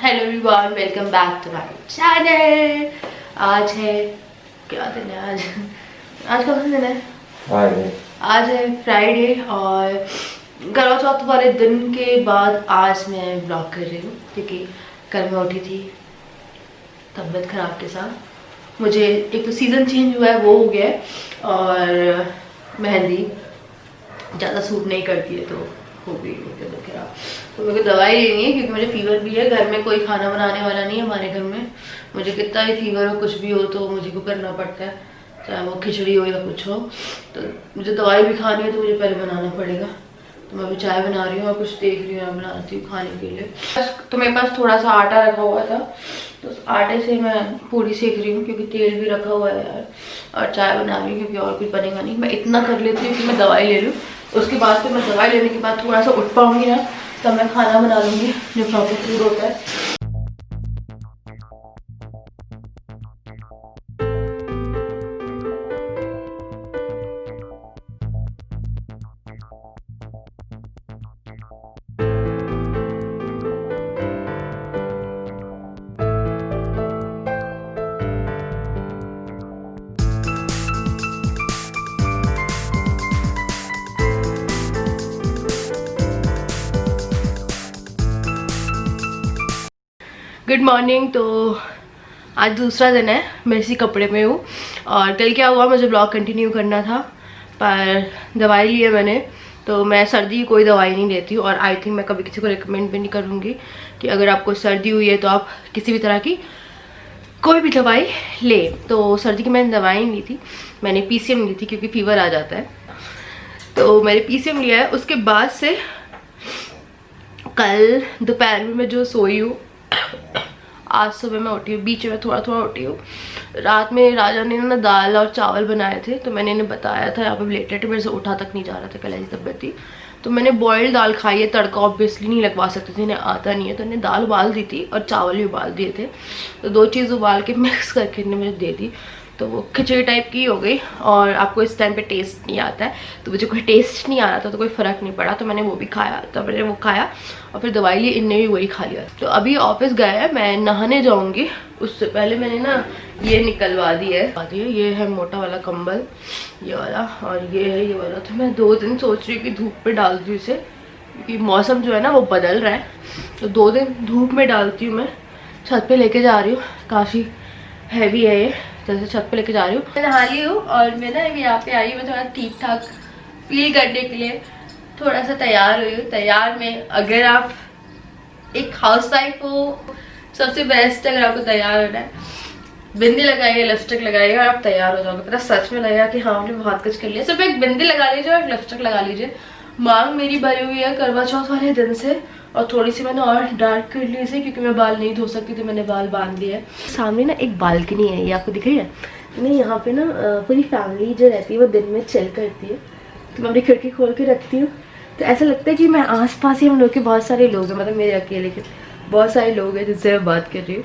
Hello everyone, welcome back to my channel. आज है क्या दिन है? आज कौन सा दिन है? आज है फ्राइडे और करवा चौथ वाले दिन के बाद आज मैं ब्लॉग कर रही हूँ क्योंकि कल मैं उठी थी तबीयत खराब के साथ। मुझे एक तो सीज़न चेंज हुआ है वो हो गया है और मेहंदी ज़्यादा सूट नहीं करती है तो हो गई तबीयत खराब। तो मेरे को दवाई लेनी है क्योंकि मुझे फीवर भी है। घर में कोई खाना बनाने वाला नहीं है हमारे घर में। मुझे कितना ही फीवर हो कुछ भी हो तो मुझे को करना पड़ता है, चाहे वो खिचड़ी हो या कुछ हो। तो मुझे दवाई भी खानी है तो मुझे पहले बनाना पड़ेगा। तो मैं अभी चाय बना रही हूँ और कुछ देख रही हूँ बनाती हूँ खाने के लिए। तो मेरे पास थोड़ा सा आटा रखा हुआ था तो उस आटे से मैं पूरी सेक रही हूँ क्योंकि तेल भी रखा हुआ है यार। और चाय बना रही हूँ क्योंकि और कुछ बनेगा नहीं। मैं इतना कर लेती हूँ कि मैं दवाई ले लूँ, उसके बाद फिर मैं दवाई लेने के बाद थोड़ा सा उठ पाऊंगी ना तब मैं खाना बना लूँगी जो प्रॉपर फूड होता है। Good morning. तो आज दूसरा दिन है, मैं इसी कपड़े में हूँ। और कल क्या हुआ, मुझे ब्लॉग कंटिन्यू करना था पर दवाई ली है मैंने। तो मैं सर्दी की कोई दवाई नहीं लेती और आई थिंक मैं कभी किसी को रिकमेंड भी नहीं करूँगी कि अगर आपको सर्दी हुई है तो आप किसी भी तरह की कोई भी दवाई ले। तो सर्दी की मैंने दवाई नहीं ली थी, मैंने पीसीएम ली थी क्योंकि फीवर आ जाता है। तो मैंने पीसीएम लिया है। उसके बाद से कल दोपहर में मैं जो सोई हूँ, आज सुबह मैं उठी हूँ, बीच में थोड़ा थोड़ा उठी हूँ। रात में राजा ने ना दाल और चावल बनाए थे तो मैंने इन्हें बताया था, यहाँ पे लेटे मेरे से उठा तक नहीं जा रहा था, कल ऐसी तबियत थी। तो मैंने बॉइल्ड दाल खाई है, तड़का ऑब्वियसली नहीं लगवा सकती थी, इन्हें आता नहीं है। तो इन्हें दाल उबाल दी थी और चावल भी उबाल दिए थे। तो दो चीज़ उबाल के मिक्स करके इन्हें मुझे दे दी तो वो खिचड़ी टाइप की हो गई। और आपको इस टाइम पे टेस्ट नहीं आता है तो मुझे कोई टेस्ट नहीं आ रहा था तो कोई फ़र्क नहीं पड़ा। तो मैंने वो भी खाया, तो मैंने वो खाया और फिर दवाई ली, इनने भी वही खा लिया। तो अभी ऑफिस गया है, मैं नहाने जाऊँगी। उससे पहले मैंने ना ये निकलवा दी है, ये है मोटा वाला कंबल ये वाला, और ये है ये वाला। तो मैं 2 दिन सोच रही हूँ कि धूप पे डाल दूँ इसे क्योंकि मौसम जो है ना वो बदल रहा है। तो 2 दिन धूप में डालती हूँ। मैं छत पे लेके जा रही हूँ, काफ़ी हैवी है ये, जैसे छत पे लेके जा रही हूँ। मैं नहा ली हूँ और मैं ना यहाँ पे आई हूँ, मैं थोड़ा ठीक ठाक फील करने के लिए थोड़ा सा तैयार हुई हूँ। तैयार में अगर आप एक हाउस वाइफ हो, सबसे बेस्ट अगर आपको तैयार होना है, बिंदी लगाइए, लिपस्टिक लगाइए और आप तैयार हो जाओगे। पता सच में लगेगा कि हाँ हमने बहुत कुछ कर लिया। सिर्फ एक बिंदी लगा लीजिए और लिपस्टिक लगा लीजिए। मांग मेरी भरी हुई है करवा चौथ वाले दिन से और थोड़ी सी मैंने और डार्क कर ली इसे क्योंकि मैं बाल नहीं धो सकती तो मैंने बाल बांध दिए। सामने ना एक बालकनी है, ये आपको दिख रही है? मैं यहाँ पे ना पूरी फैमिली जो रहती है वो दिन में चिल करती है तो मैं अपनी खिड़की खोल के रखती हूँ। तो ऐसा लगता है कि मैं आसपास ही हम लोग के बहुत सारे लोग हैं, मतलब मेरे अकेले के बहुत सारे लोग हैं जिनसे मैं बात कर रही हूँ।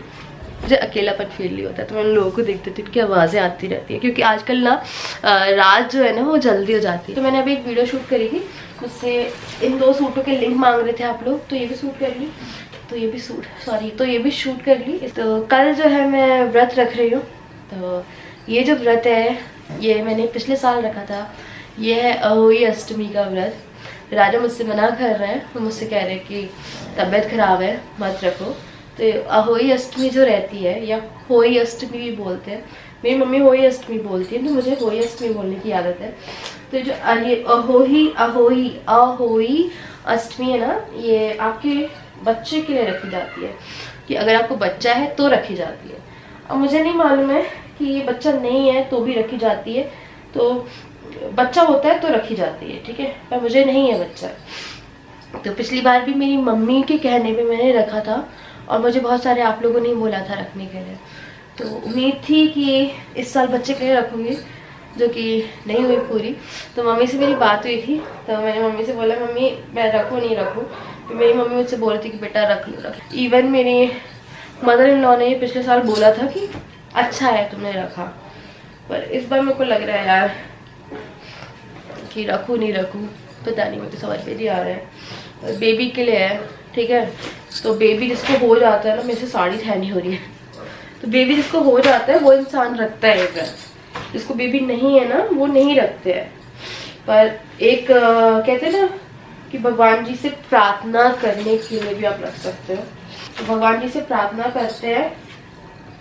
मुझे अकेलापन फील नहीं होता तो मैं उन लोगों को देखती थी कि आवाज़ें आती रहती है क्योंकि आजकल ना रात जो है ना वो जल्दी हो जाती है। तो मैंने अभी एक वीडियो शूट करी थी, मुझसे इन 2 सूटों के लिंक मांग रहे थे आप लोग, तो ये भी शूट कर ली, तो ये भी शूट कर ली। तो कल जो है मैं व्रत रख रही हूँ। तो ये जो व्रत है ये मैंने पिछले साल रखा था। ये है अहोई अष्टमी का व्रत। राजा मुझसे मना कर रहे हैं, वो मुझसे कह रहे हैं कि तबीयत खराब है मत रखो। तो अहोई अष्टमी जो रहती है या होई अष्टमी भी बोलते हैं, मेरी मम्मी होई अष्टमी बोलती है तो मुझे होई अष्टमी बोलने की आदत है। तो जो ये अहोई अष्टमी है ना, ये आपके बच्चे के लिए रखी जाती है कि अगर आपको बच्चा है तो रखी जाती है। अब मुझे नहीं मालूम है कि ये बच्चा नहीं है तो भी रखी जाती है, तो बच्चा होता है तो रखी जाती है, ठीक है, पर मुझे नहीं है बच्चा। तो पिछली बार भी मेरी मम्मी के कहने पे मैंने रखा था और मुझे बहुत सारे आप लोगों ने बोला था रखने के लिए। तो उम्मीद थी कि इस साल बच्चे के लिए रखूँगी, जो कि नहीं हुई पूरी। तो मम्मी से मेरी बात हुई थी तो मैंने मम्मी से बोला मम्मी मैं रखूँ नहीं रखूँ। तो मेरी मम्मी मुझसे बोल रही थी कि बेटा रख लो। इवन मेरी मदर इन लॉ ने पिछले साल बोला था कि अच्छा है तुमने रखा, पर इस बार मेरे को लग रहा है यार कि रखूँ नहीं रखूँ, पता नहीं, मुझे समझ में नहीं आ रहा है। बेबी के लिए है ठीक है। तो बेबी जिसको हो जाता है ना, मेरे से साड़ी है नहीं हो रही है, तो बेबी जिसको हो जाता है वो इंसान रखता है एक व्रत, जिसको बेबी नहीं है ना वो नहीं रखते हैं। पर एक कहते हैं ना कि भगवान जी से प्रार्थना करने के लिए भी आप रख सकते हो। तो भगवान जी से प्रार्थना करते हैं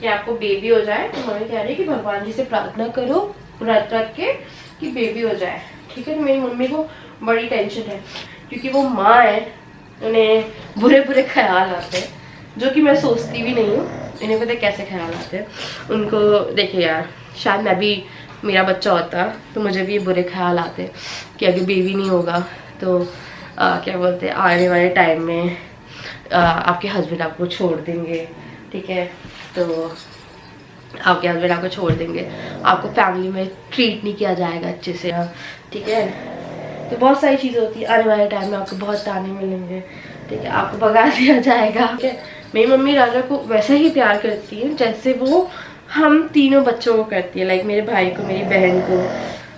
कि आपको बेबी हो जाए, तो मम्मी कह रही है कि भगवान जी से प्रार्थना करो व्रत रख के कि बेबी हो जाए, ठीक है। तो मेरी मम्मी को बड़ी टेंशन है क्योंकि वो माँ है, उन्हें बुरे बुरे ख्याल आते हैं, जो कि मैं सोचती भी नहीं हूँ। इन्हें पता है कैसे ख्याल आते हैं उनको। देखिए यार, शायद मैं भी, मेरा बच्चा होता तो मुझे भी ये बुरे ख्याल आते कि अगर बेबी नहीं होगा तो क्या बोलते हैं, आने वाले टाइम में आपके हस्बैंड आपको छोड़ देंगे, ठीक है। तो आपके हस्बैंड आपको छोड़ देंगे, आपको फैमिली में ट्रीट नहीं किया जाएगा अच्छे से, ठीक है। तो बहुत सारी चीज़ें होती है, आने वाले टाइम में आपको बहुत ताने मिलेंगे, ठीक है, आपको भगा दिया जाएगा, ठीक है। मेरी मम्मी राजा को वैसे ही प्यार करती है जैसे वो हम तीनों बच्चों को करती है, लाइक मेरे भाई को, मेरी बहन को।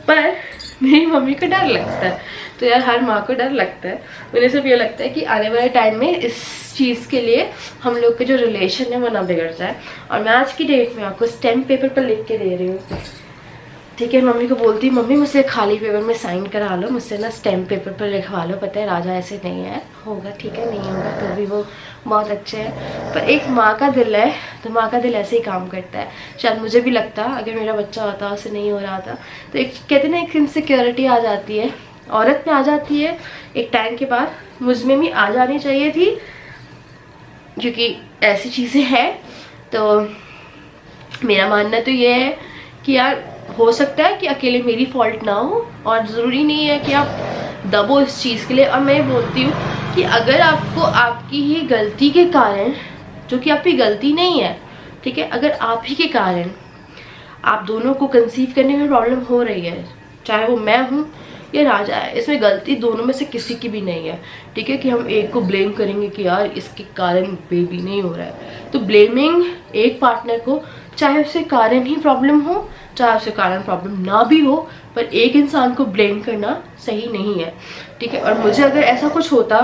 पर मेरी मम्मी को डर लगता है, तो यार हर माँ को डर लगता है। मुझे सिर्फ ये लगता है कि आने वाले टाइम में इस चीज़ के लिए हम लोग के जो रिलेशन है वो ना बिगड़ जाए। और मैं आज की डेट में आपको स्टैम्प पेपर पर लिख के दे रही हूँ, ठीक है। मम्मी को बोलती, मम्मी मुझसे खाली पेपर में साइन करा लो, मुझसे ना स्टैम्प पेपर पर लिखवा लो, पता है राजा ऐसे नहीं है, होगा ठीक है, नहीं होगा तो भी वो बहुत अच्छे हैं। पर एक माँ का दिल है, तो माँ का दिल ऐसे ही काम करता है। शायद मुझे भी लगता अगर मेरा बच्चा होता, उससे नहीं हो रहा था, तो एक कहते ना एक इनसिक्योरिटी आ जाती है, औरत में आ जाती है एक टाइम के बाद, मुझ में भी आ जानी चाहिए थी, क्योंकि ऐसी चीज़ें हैं। तो मेरा मानना तो ये है कि यार हो सकता है कि अकेले मेरी फॉल्ट ना हो, और ज़रूरी नहीं है कि आप दबो इस चीज़ के लिए। और मैं बोलती हूँ कि अगर आपको आपकी ही गलती के कारण, जो कि आपकी गलती नहीं है, ठीक है, अगर आप ही के कारण आप दोनों को कंसीव करने में प्रॉब्लम हो रही है, चाहे वो मैं हूँ या राजा है, इसमें गलती दोनों में से किसी की भी नहीं है, ठीक है। कि हम एक को ब्लेम करेंगे कि यार इसके कारण बेबी नहीं हो रहा है, तो ब्लेमिंग एक पार्टनर को, चाहे उसके कारण ही प्रॉब्लम हो चाहे उसके कारण प्रॉब्लम ना भी हो, पर एक इंसान को ब्लेम करना सही नहीं है, ठीक है। और मुझे अगर ऐसा कुछ होता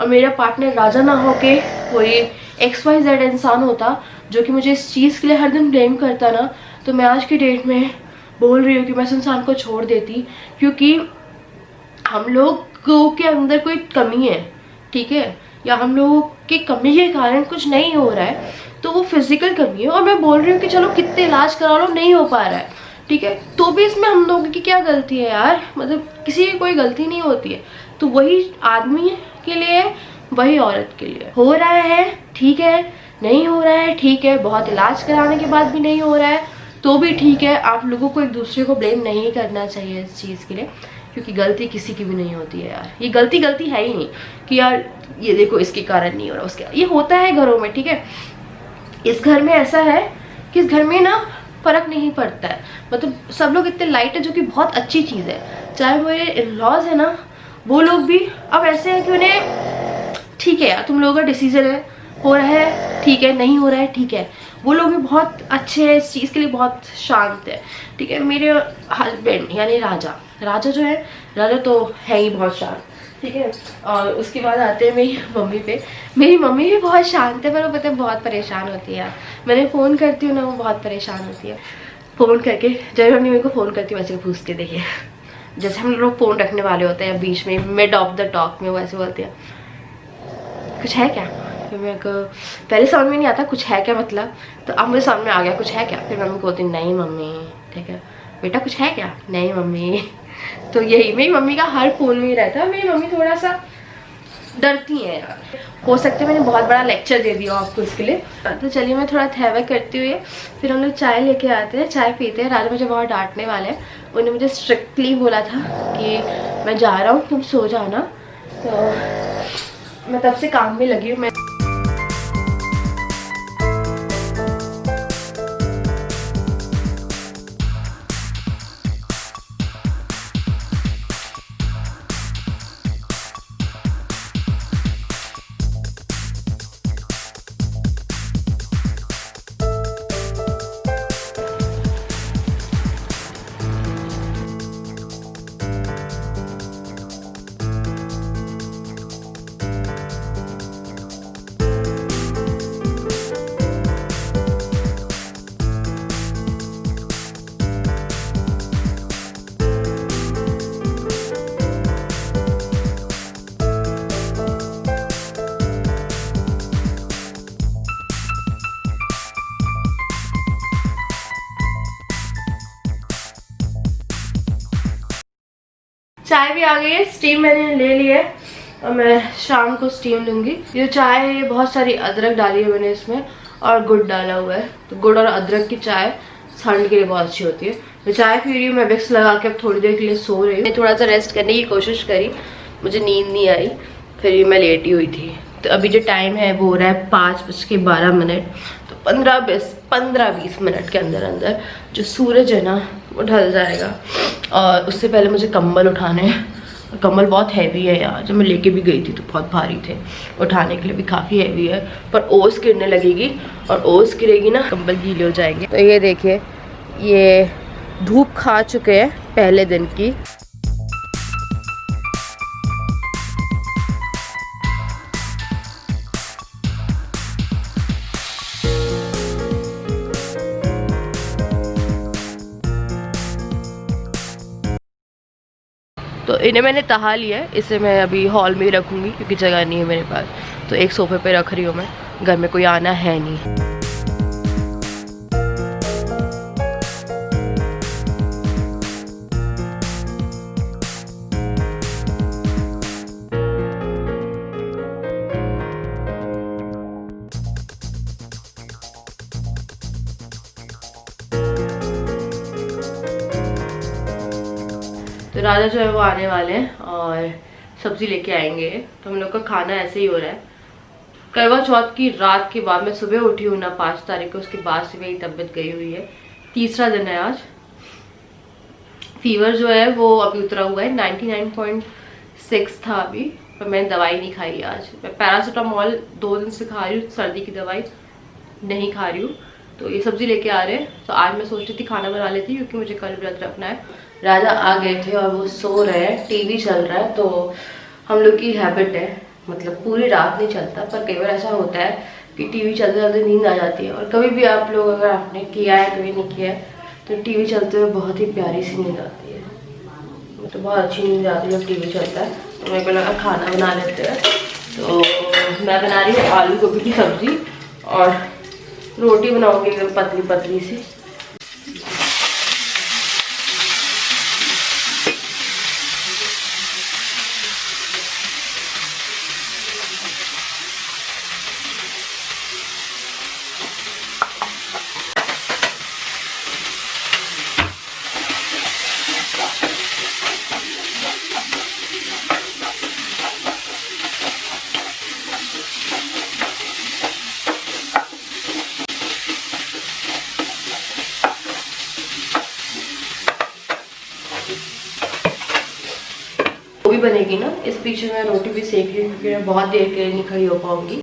और मेरा पार्टनर राजा ना हो के कोई XYZ इंसान होता जो कि मुझे इस चीज़ के लिए हर दिन ब्लेम करता ना, तो मैं आज की डेट में बोल रही हूँ कि मैं इस इंसान को छोड़ देती, क्योंकि हम लोगों के अंदर कोई कमी है, ठीक है, या हम लोगों के कमी के कारण कुछ नहीं हो रहा है, तो वो फिजिकल कमी है। और मैं बोल रही हूँ कि चलो कितने इलाज करा लो नहीं हो पा रहा है, ठीक है, तो भी इसमें हम लोगों की क्या गलती है यार, मतलब किसी की कोई गलती नहीं होती है। तो वही आदमी के लिए, वही औरत के लिए, हो रहा है ठीक है, नहीं हो रहा है ठीक है, बहुत इलाज कराने के बाद भी नहीं हो रहा है तो भी ठीक है। आप लोगों को एक दूसरे को ब्लेम नहीं करना चाहिए इस चीज़ के लिए, क्योंकि गलती किसी की भी नहीं होती है यार। ये गलती है ही नहीं कि यार ये देखो इसके कारण नहीं हो रहा, उसके, ये होता है घरों में, ठीक है। इस घर में ऐसा है कि इस घर में ना फर्क नहीं पड़ता है, मतलब सब लोग इतने लाइट है, जो कि बहुत अच्छी चीज़ है। चाहे मेरे इन-लॉज है ना, वो लोग भी अब ऐसे हैं कि उन्हें ठीक है यार तुम लोगों का डिसीजन है, हो रहा है ठीक है, नहीं हो रहा है ठीक है, वो लोग भी बहुत अच्छे हैं इस चीज़ के लिए, बहुत शांत है, ठीक है। मेरे हस्बैंड यानी राजा जो है, राजा तो है ही बहुत शांत, ठीक है। और उसके बाद आते हैं मेरी मम्मी पे। मेरी मम्मी भी बहुत शांत है, पर वो पता है बहुत परेशान होती है यार। मैंने फ़ोन करती हूँ ना, वो बहुत परेशान होती है। फ़ोन करके जब मम्मी मेरे को फ़ोन करती है वैसे पूछती, देखिए जैसे हम लोग फ़ोन रखने वाले होते हैं बीच में, मिड ऑफ द टॉक में, वैसे बोलती है कुछ है क्या। फिर मेरे को पहले समझ में नहीं आता कुछ है क्या मतलब, तो अब मुझे समझ में आ गया कुछ है क्या। फिर मम्मी बोलती नहीं मम्मी, ठीक है बेटा कुछ है क्या, नहीं मम्मी। तो यही मेरी मम्मी का हर फोन में ही रहता है। मेरी मम्मी थोड़ा सा डरती हैं यार, हो सकता है मैंने बहुत बड़ा लेक्चर दे दिया आपको इसके लिए। तो चलिए मैं थोड़ा थैवा करती हुई, फिर हम लोग चाय लेके आते हैं, चाय पीते हैं। राजा मुझे बहुत डांटने वाले हैं, उन्होंने मुझे स्ट्रिक्टली बोला था कि मैं जा रहा हूँ तुम सो जाना, तो मैं तब से काम में लगी हूँ। मैं चाय भी आ गई है, स्टीम मैंने ले ली है और मैं शाम को स्टीम लूँगी। ये चाय है, ये बहुत सारी अदरक डाली है मैंने इसमें और गुड़ डाला हुआ है। तो गुड़ और अदरक की चाय ठंड के लिए बहुत अच्छी होती है। मैं चाय पी रही हूँ, मैं विक्स लगा के अब थोड़ी देर के लिए सो रही हूँ। थोड़ा सा रेस्ट करने की कोशिश करी, मुझे नींद नहीं आई, फिर मैं लेटी हुई थी। तो अभी जो टाइम है वो हो रहा है 5:12। तो 15-20 मिनट के अंदर अंदर जो सूरज है ना वो ढल जाएगा। और उससे पहले मुझे कंबल उठाने हैं। कंबल बहुत हैवी है यार, जब मैं लेके भी गई थी तो बहुत भारी थे, उठाने के लिए भी काफ़ी हैवी है। पर ओस गिरने लगेगी और ओस गिरेगी ना कंबल गीले हो जाएंगे। तो ये देखिए, ये धूप खा चुके हैं पहले दिन की। तो इन्हें मैंने तहा लिया है, इसे मैं अभी हॉल में ही रखूँगी क्योंकि जगह नहीं है मेरे पास। तो एक सोफे पे रख रही हूँ मैं, घर में कोई आना है नहीं। तो राजा जो है वो आने वाले हैं और सब्जी लेके आएंगे। तो हम लोग का खाना ऐसे ही हो रहा है। करवा चौथ की रात के बाद मैं सुबह उठी हूँ ना 5 तारीख को, उसके बाद से मेरी तबीयत गई हुई है। तीसरा दिन है आज। फीवर जो है वो अभी उतरा हुआ है, 99.6 था अभी, पर मैंने दवाई नहीं खाई आज। मैं पैरासीटामोल 2 दिन से खा रही हूँ, सर्दी की दवाई नहीं खा रही हूँ। तो ये सब्जी लेके आ रहे हैं। तो आज मैं सोच रही थी खाना बना लेती क्योंकि मुझे कल व्रत रखना है। राजा आ गए थे और वो सो रहे हैं, टीवी चल रहा है। तो हम लोग की हैबिट है, मतलब पूरी रात नहीं चलता पर कई बार ऐसा होता है कि टीवी चलते चलते नींद आ जाती है। और कभी भी आप लोग अगर आपने किया है कभी नहीं किया है तो टीवी चलते हुए बहुत ही प्यारी सी नींद आती है, तो बहुत अच्छी नींद आती है जब टीवी चलता है। तो मेरे को लगा खाना बना लेते हैं। तो मैं बना रही हूँ आलू गोभी की सब्जी और रोटी बनाऊंगी एकदम पतली पतली सी। बनेगी ना, इस बीच में रोटी भी सेक ली क्योंकि मैं बहुत देर के लिए नहीं खड़ी हो पाऊंगी।